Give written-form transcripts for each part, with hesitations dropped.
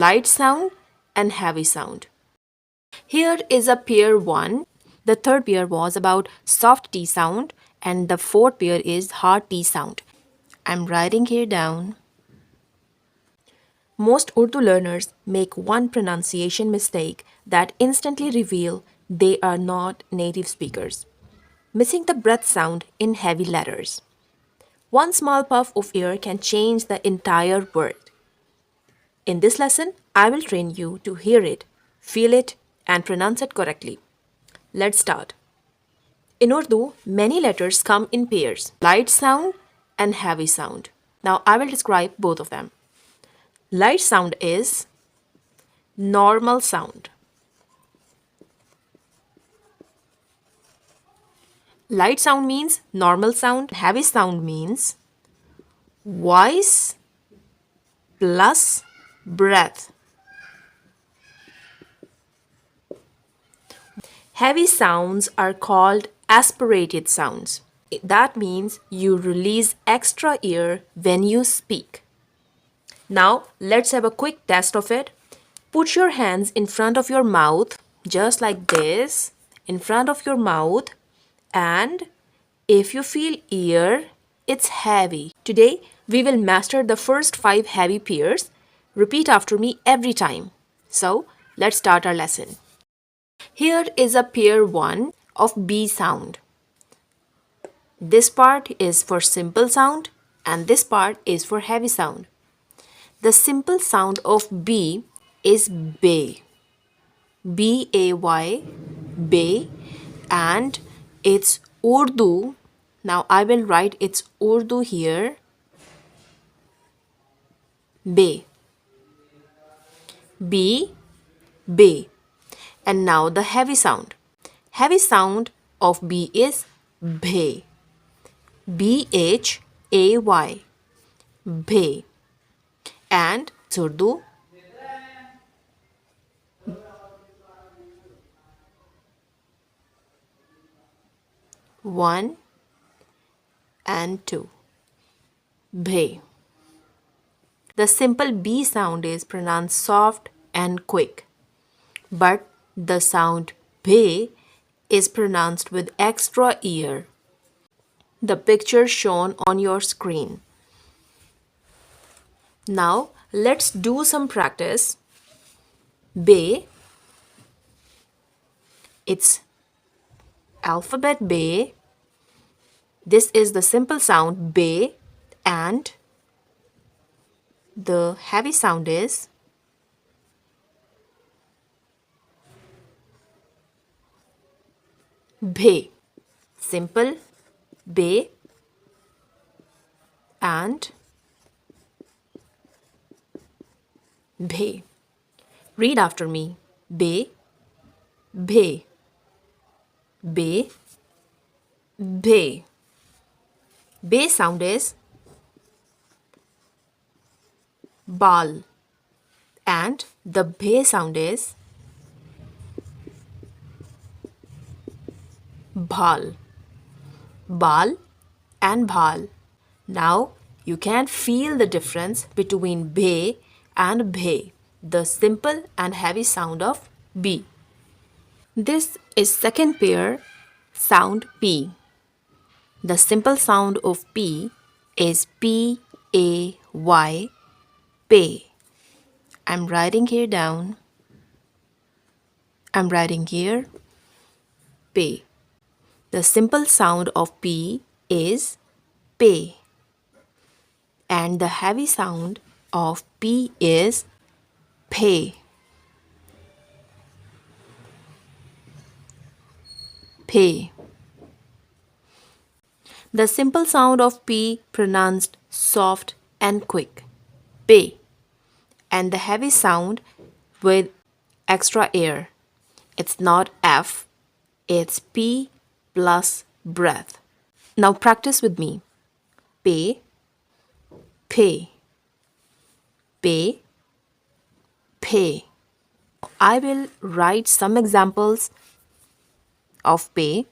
light sound and heavy sound. Here is a pair 1. The third pair was about soft T sound and the fourth pair is hard T sound. I'm writing here down. Most Urdu learners make one pronunciation mistake that instantly reveal they are not native speakers. Missing the breath sound in heavy letters. One small puff of air can change the entire word. In this lesson, I will train you to hear it, feel it, and pronounce it correctly. Let's start. In Urdu, many letters come in pairs, light sound and heavy sound. Now I will describe both of them. Light sound is normal sound. Light sound means normal sound. Heavy sound means voice plus breath. Heavy sounds are called aspirated sounds. That means you release extra air when you speak. Now, let's have a quick test of it. Put your hands in front of your mouth, just like this, in front of your mouth, and if you feel air, it's heavy. Today, we will master the first 5 heavy pairs. Repeat after me every time. So, let's start our lesson. Here is a pair 1 of B sound. This part is for simple sound and this part is for heavy sound. The simple sound of B is bay. B-A-Y, bay, and it's Urdu. Now I will write its Urdu here. Bay. B, bay. And now the heavy sound. Heavy sound of B is bhay. B-H-A-Y. Bhay. And Urdu. One and two. Bhay. The simple B sound is pronounced soft and quick, but the sound bhay is pronounced with extra air. The picture shown on your screen. Now let's do some practice. Bay, it's alphabet bay. This is the simple sound bay and the heavy sound is bhay. Simple bay and bhay. Read after me. Bay, bhay, bay, bhay. Bay sound is bal and the bhay sound is bhal. Bal and bhal. Now you can feel the difference between bay and bhay, the simple and heavy sound of B. This is second pair sound P. The simple sound of P is P-A-Y, pay. I'm writing here down. I'm writing here, pay. The simple sound of P is pay. And the heavy sound of P is pay. Pay. The simple sound of P pronounced soft and quick. Pay. And the heavy sound with extra air. It's not F, it's P plus breath. Now practice with me. Pay, pay, pay, pay. I will write some examples of pay.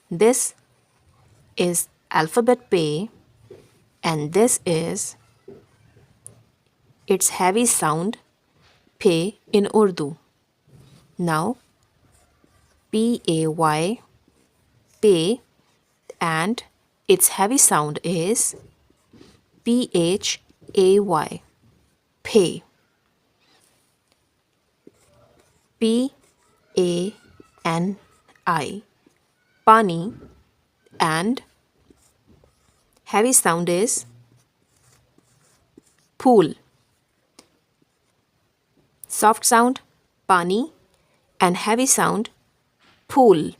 This is alphabet pay and this is its heavy sound pay in Urdu. Now, P-A-Y, pay, and its heavy sound is P-H-A-Y, pay. P-A-N-I, pani, and heavy sound is pool. Soft sound pani and heavy sound pool.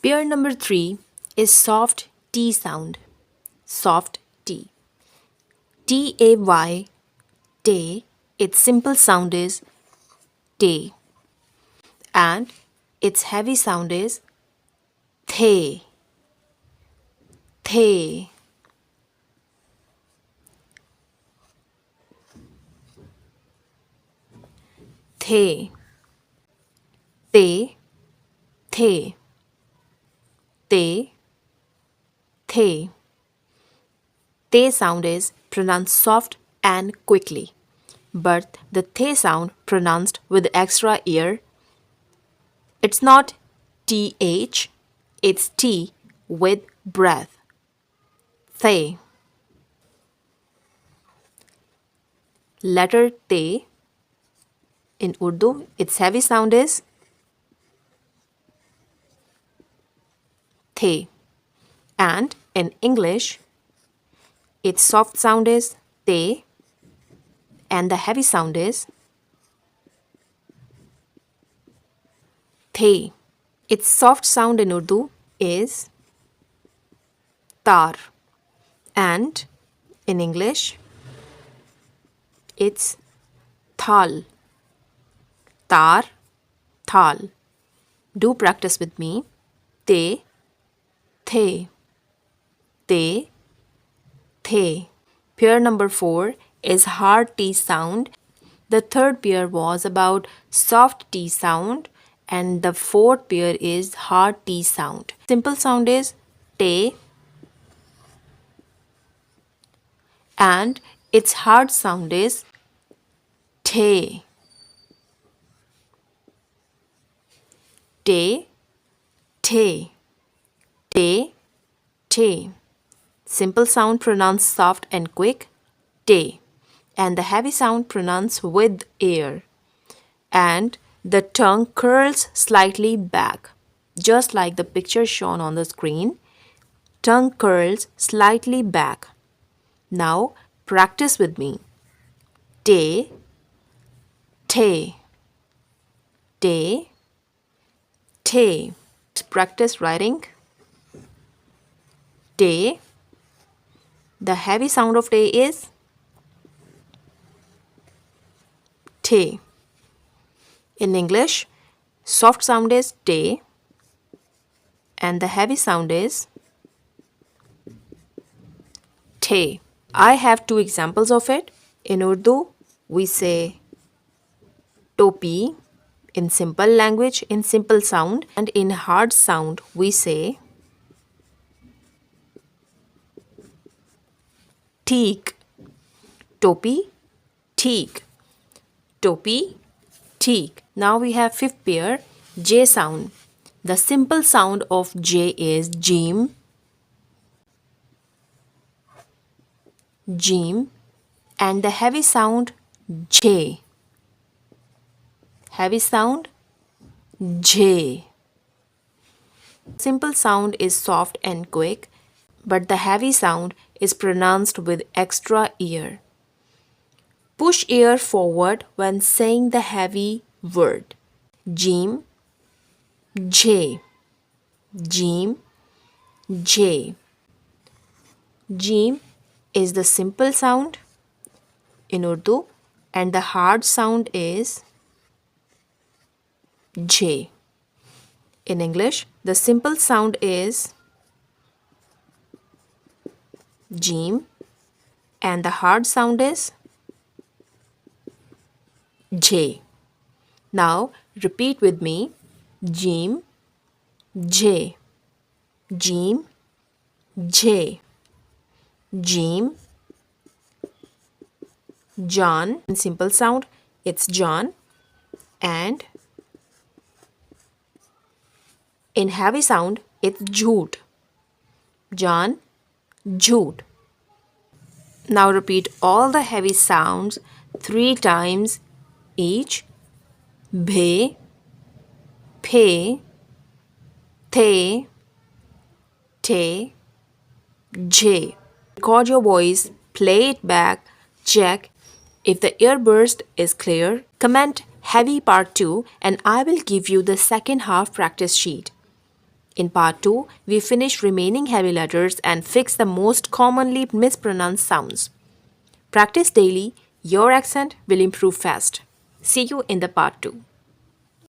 Pair number 3 is soft T sound. Soft T. T-A-Y, tay. Its simple sound is tay. And its heavy sound is the. The. The. Te. The. Te. The. Te sound is pronounced soft and quickly, but the the sound pronounced with extra ear. It's not th, it's t with breath. The. Letter te in Urdu, its heavy sound is the. And in English, its soft sound is te and the heavy sound is the. Its soft sound in Urdu is tar, and in English it's thal. Tar, thal. Do practice with me. Te, the. Te, the. Pair number 4 is hard T sound. The third pair was about soft T sound, and the fourth pair is hard T sound. Simple sound is te, and its hard sound is te. Te, te. Te, te. Simple sound pronounced soft and quick, te, and the heavy sound pronounced with air. And the tongue curls slightly back, just like the picture shown on the screen. Tongue curls slightly back. Now practice with me. Te, te, te, te. Practice writing. Te. The heavy sound of te is te. In English, soft sound is te and the heavy sound is te. I have two examples of it. In Urdu, we say topi in simple language, in simple sound, and in hard sound, we say teek. Topi, teek. Topi, teek. Now we have fifth pair, J sound. The simple sound of J is jim, jim, and the heavy sound J. Heavy sound J. Simple sound is soft and quick, but the heavy sound is pronounced with extra ear. Push ear forward when saying the heavy word. Jim, J. Jim, J. Jim is the simple sound in Urdu and the hard sound is J. In English, the simple sound is Jim and the hard sound is J. Now repeat with me. Jim, J. Jim, J. Jim, John. In simple sound, it's John. And in heavy sound, it's jhoot. John, jhoot. Now repeat all the heavy sounds 3 times each. Bhe, phe, the, te, J. Record your voice, play it back, check if the airburst is clear. Comment heavy part 2 and I will give you the second half practice sheet. In part 2, we finish remaining heavy letters and fix the most commonly mispronounced sounds. Practice daily, your accent will improve fast. See you in the part 2.